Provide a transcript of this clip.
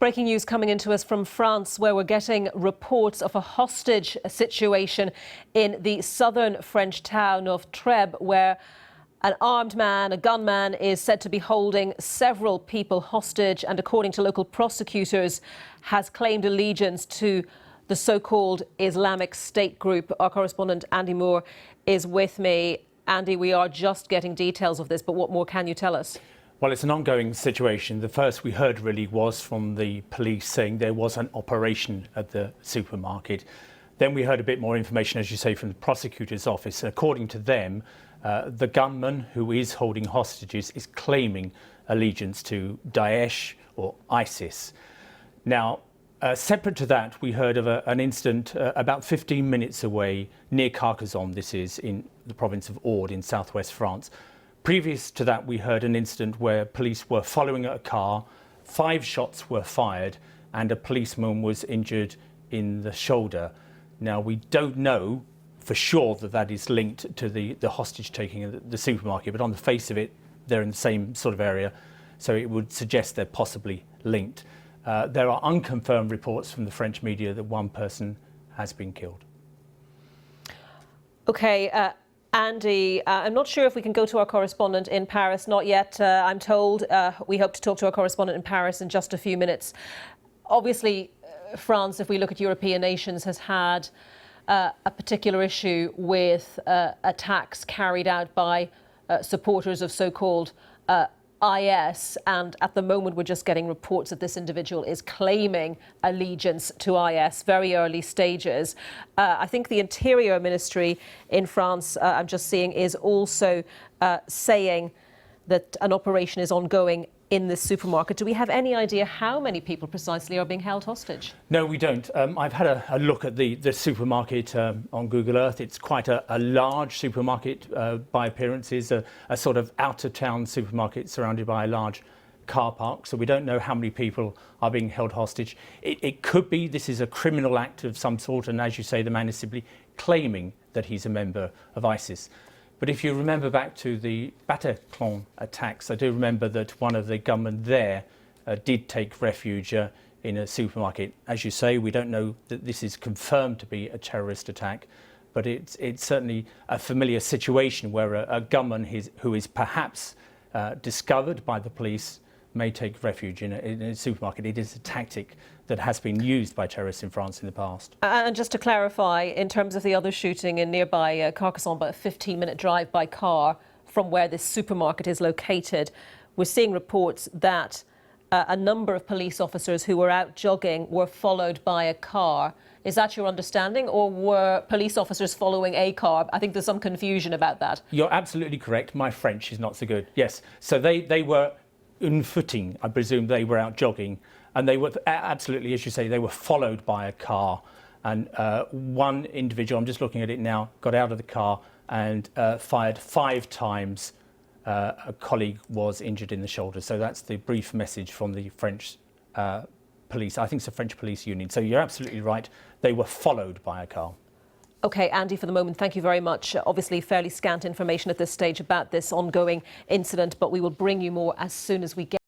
Breaking news coming into us from France, where we're getting reports of a hostage situation in the southern French town of Trèbes, where an armed man, a gunman, is said to be holding several people hostage and, according to local prosecutors, has claimed allegiance to the so-called Islamic State group. Our correspondent Andy Moore is with me. Andy, we are just getting details of this, but what more can you tell us? Well, it's an ongoing situation. The first we heard really was from the police saying there was an operation at the supermarket. Then we heard a bit more information, as you say, from the prosecutor's office. According to them, the gunman who is holding hostages is claiming allegiance to Daesh or ISIS. Now, separate to that, we heard of an incident about 15 minutes away near Carcassonne. This is in the province of Aude in southwest France. Previous to that, we heard an incident where police were following a car, 5 shots were fired, and a policeman was injured in the shoulder. Now, we don't know for sure that that is linked to the hostage taking at the supermarket, but on the face of it, they're in the same sort of area, so it would suggest they're possibly linked. There are unconfirmed reports from the French media that one person has been killed. Okay. Andy, I'm not sure if we can go to our correspondent in Paris. Not yet, I'm told. We hope to talk to our correspondent in Paris in just a few minutes. Obviously, France, if we look at European nations, has had a particular issue with attacks carried out by supporters of so-called IS, and at the moment we're just getting reports that this individual is claiming allegiance to IS, very early stages. I think the Interior Ministry in France, I'm just seeing, is also saying that an operation is ongoing in this supermarket. Do we have any idea how many people precisely are being held hostage? No, we don't. I've had a look at the supermarket on Google Earth. It's quite a large supermarket by appearances, a sort of out-of-town supermarket surrounded by a large car park. So we don't know how many people are being held hostage. It could be this is a criminal act of some sort, and as you say, the man is simply claiming that he's a member of ISIS. But if you remember back to the Bataclan attacks, I do remember that one of the gunmen there did take refuge in a supermarket. As you say, we don't know that this is confirmed to be a terrorist attack, but it's certainly a familiar situation where a gunman who is perhaps discovered by the police may take refuge in a supermarket. It is a tactic that has been used by terrorists in France in the past. And just to clarify, in terms of the other shooting in nearby Carcassonne, about a 15-minute drive by car from where this supermarket is located, we're seeing reports that a number of police officers who were out jogging were followed by a car. Is that your understanding, or were police officers following a car? I think there's some confusion about that. You're absolutely correct. My French is not so good. Yes, so they were on footing. I presume they were out jogging, and they were absolutely, as you say, they were followed by a car. And one individual, I'm just looking at it now, got out of the car and fired 5 times. A colleague was injured in the shoulder. So that's the brief message from the French police. I think it's the French police union. So you're absolutely right. They were followed by a car. OK, Andy, for the moment, thank you very much. Obviously, fairly scant information at this stage about this ongoing incident, but we will bring you more as soon as we get